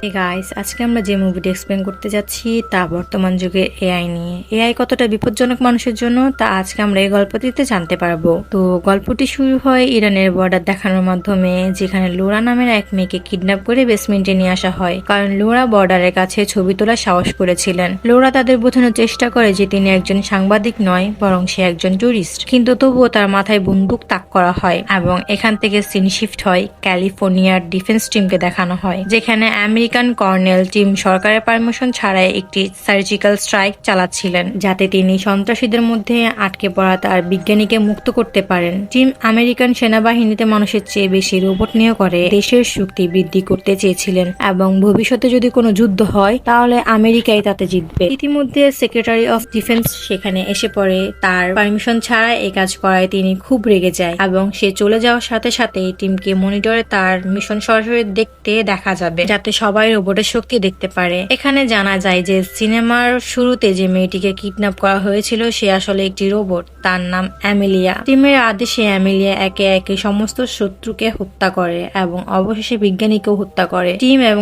Guys, আজকে আমরা যে মুভিটি এক্সপ্লেন করতে যাচ্ছি তা বর্তমান যুগের এআই নিয়ে। এআই কতটা বিপজ্জনক মানুষের জন্য তা আজকে আমরা এই গল্পটিতে জানতে পারবো। তো গল্পটি শুরু হয় ইরানের বর্ডার দেখানোর মাধ্যমে, যেখানে লোরা নামের এক মেয়েকে কিডন্যাপ করে বেসমেন্টে নিয়ে আসা হয়, কারণ লোরা বর্ডারের কাছে ছবি তোলার সাহস করেছিলেন। লোরা তাদের বোঝানোর চেষ্টা করে যে তিনি একজন সাংবাদিক নয়, বরং সে একজন টুরিস্ট। কিন্তু তবুও তার মাথায় বন্দুক তাক করা হয় এবং এখান থেকে সিন শিফট হয় ক্যালিফোর্নিয়ার ডিফেন্স টিমকে দেখানো হয়, যেখানে আমেরিকান কর্নেল টিম সরকারের পারমিশন ছাড়াই একটি সার্জিক্যাল স্ট্রাইক চালাচ্ছিলেন, যাতে তিনি সন্ত্রাসীদের মধ্যে আটকে পড়া তার বিজ্ঞানীকে মুক্ত করতে পারেন। টিম আমেরিকান সেনাবাহিনীতে মানুষের চেয়ে বেশি রোবট নিয়োগ করে দেশের শক্তি বৃদ্ধি করতে চেয়েছিলেন এবং ভবিষ্যতে যদি কোনো যুদ্ধ হয় তাহলে আমেরিকাই তাতে জিতবে। ইতিমধ্যে সেক্রেটারি অফ ডিফেন্স সেখানে এসে পড়ে। তার পারমিশন ছাড়া এই কাজ করায় তিনি খুব রেগে যায় এবং সে চলে যাওয়ার সাথে সাথে টিমকে মনিটরে তার মিশন সরাসরি দেখতে দেখা যাবে, যাতে সবাই রোবটের শক্তি দেখতে পারে। এখানে জানা যায় যে সিনেমার শুরুতে যে মেয়েটিকে কিডন্যাপ করা হয়েছিল সে আসলে একটি রোবট, তার নাম অ্যামেলিয়া। টিমের আদেশে অ্যামেলিয়া একে একে সমস্ত শত্রুকে হত্যা করে এবং অবশেষে বিজ্ঞানীকেও হত্যা করে। টিম এবং